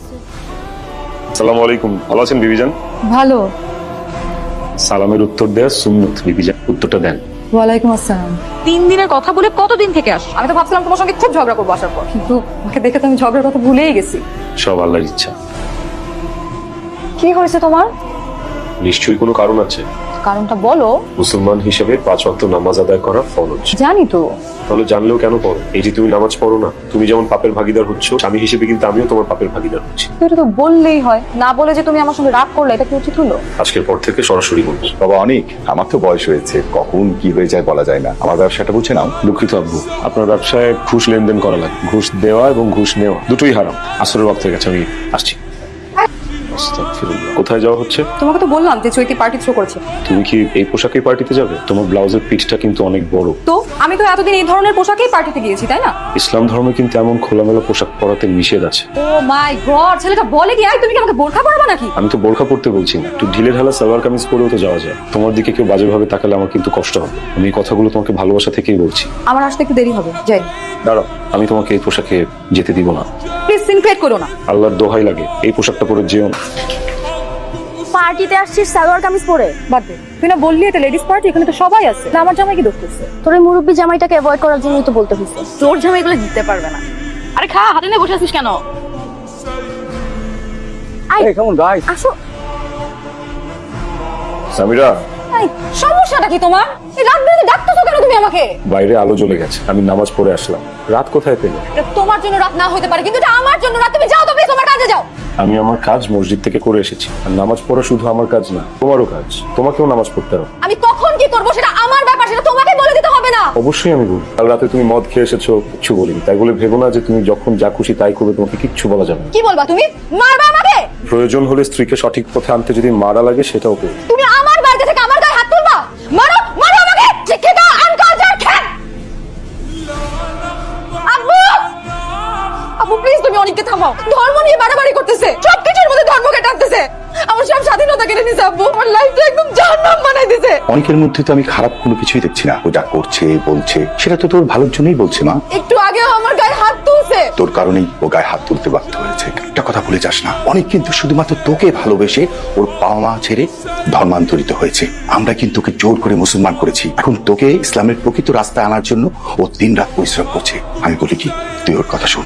আসসালামু আলাইকুম, ভালো আছেন বিবিজান? ভালো। সালামের উত্তর দেয়া সুন্নত বিবিজান, উত্তরটা দেন। ওয়ালাইকুম আসসালাম। 3 দিনের কথা বলে কতদিন থেকে আসো? আমি তো ভাবছিলাম তোমার সঙ্গে খুব ঝগড়া করবো আসার পর, কিন্তু আমাকে দেখে তো আমি ঝগড়ার কথা ভুলেই গেছি। সব আল্লাহর ইচ্ছা। কি হয়েছে তোমার? নিশ্চয়ই কোনো কারণ আছে। কারণটা বলো। মুসলমান হিসেবে 5 ওয়াক্ত নামাজ আদায় করা ফরজ। জানি তো। তাহলে জানলেও কেন পড়ো? এই যে তুমি নামাজ পড়ো না, তুমি যেমন পাপের ভাগীদার হচ্ছ, স্বামী হিসেবে কিন্তু আমিও তোমার পাপের ভাগীদার হচ্ছি। তো এটা তো বললেই হয়, না বলে যে তুমি আমার সঙ্গে রাগ করলে, এটা কি উচিত হলো? আজকের পর থেকে সরাসরি বলবো। বাবা অনেক, আমার তো বয়স হয়েছে, কখন কি হয়ে যায় বলা যায় না। আমার ব্যবসাটা বুঝে নাও। দুঃখিত আব্বু, আপনার ব্যবসায় ঘুষ লেনদেন করা লাগে। ঘুষ দেওয়া এবং ঘুষ নেওয়া দুটোই হারাম। আসরের ওয়াক্ত হয়ে গেছে, আমি আসছি। আস্তাগফিরুল্লাহ। কোথায় যাওয়া হচ্ছে? তোমাকে তো বললাম যে চৈতি পার্টি থ্রো করেছে। তুমি কি এই পোশাকেই পার্টিতে যাবে? তোমার ব্লাউজের পিঠটা কিন্তু অনেক বড়। তো আমি তো এতদিন এই ধরনের পোশাকেই পার্টিতে গিয়েছি, তাই না? ইসলাম ধর্মে কিন্তু এমন খোলামেলা পোশাক পরাতে নিষেধ আছে। ও মাই গড, ছেলেটা বলে কি, তুমি কি আমাকে বোরখা পরাবা নাকি? আমি তো বোরখা পড়তে বলছি না, একটু ঢিলে ঢালা সালোয়ার কামিজ পরেও তো যাওয়া যায়। তোমার দিকে কেউ বাজেভাবে তাকালে আমার কিন্তু কষ্ট হবে। আমি এই কথাগুলো তোমাকে ভালোবাসা থেকেই বলছি। আমার আসতে একটু দেরি হবে, যাই। দাঁড়াও, আমি তোমাকে এই পোশাকে যেতে দিব না। প্লিজ সিন ক্রিয়েট করো না। আল্লাহর দোহাই লাগে, এই পোশাকটা পরে যেও না। পার্টিতে আসছিস সালোয়ার কামিজ পরে? বাদ দে, তুই না বললি এটা লেডিস পার্টি, এখানে তো সবাই আছে। না আমার জামাই কি দোষ করছে? তোর এই মুরব্বী জামাইটাকে অ্যাভয়েড করার জন্যই তো বলতে হইছে। তোর জামাই এগুলো দিতে পারবে না। আরে খা, হাতে নিয়ে বসে আছিস কেন? কেমন গাইস? আসো। সামিরা, এই সমস্যাটা কি তোমার? এই রাত বিরাতে ডাকতেছো কেন তুমি আমাকে? বাইরে আলো জ্বলে গেছে, আমি নামাজ পড়ে আসলাম। রাত কোথায় পেলে? এটা তোমার জন্য রাত না হতে পারে, কিন্তু এটা আমার জন্য রাত। তুমি যাও তো, প্লিজ তোমার কাজে যাও। আমি আমার কাজ মসজিদ থেকে করে এসেছি। আর নামাজ পড়া শুধু আমার কাজ না, তোমারও কাজ। তোমাকেও নামাজ পড়তে হবে। আমি কখন কি করবো সেটা আমার ব্যাপার, সেটা তোমাকে বলে দিতে হবে না। অবশ্যই আমি বলবো। কাল রাতে তুমি মদ খেয়ে এসেছো, কিচ্ছু বলিনি। তাই বলে ভেবো না যে তুমি যখন যা খুশি তাই করবে, তোমাকে কিচ্ছু বলা যাবে না। কি বলবা তুমি? মারবা আমাকে? প্রয়োজন হলে স্ত্রীকে সঠিক পথে আনতে যদি মারা লাগে, সেটাও করবে। তুমি আমার বাড়িতে থেকে আমার গায়ে হাত তুলবা? মারো, মারো আমাকে। শিক্ষিত আনকালচার খ্যাত। আব্বু, আব্বু প্লিজ তুমি অনেককে থামাও। ধর্ম নিয়ে বাড়াবাড়ি করতেছে, সবকিছুর মধ্যে ধর্মকে টানতেছে। আমার সব স্বাধীনতা কেড়ে নিছে আব্বু, আমার লাইফটা একদম জাহান্নাম বানাই দিছে। অনেকের মধ্যে তো আমি খারাপ কোনো কিছুই দেখছি না। ও যা করছে বলছে সেটা তো তোর ভালোর জন্যই বলছে মা। একটু আগেও আমার গায়ে হাত তুলছে। তোর কারণেই ও গায়ে হাত তুলতে বাধ্য হয়েছে। একটা কথা ভুলে যাস না, অনেক কিন্তু শুধুমাত্র তোকে ভালোবেসে ওর বাবা মা ছেড়ে ধর্মান্তরিত হয়েছে। আমরা কিন্তু ওকে জোর করে মুসলমান করেছি। এখন তোকে ইসলামের প্রকৃত রাস্তায় আনার জন্য ও দিন রাত পরিশ্রম করছে। আমি বলি কি, তুই ওর কথা শোন।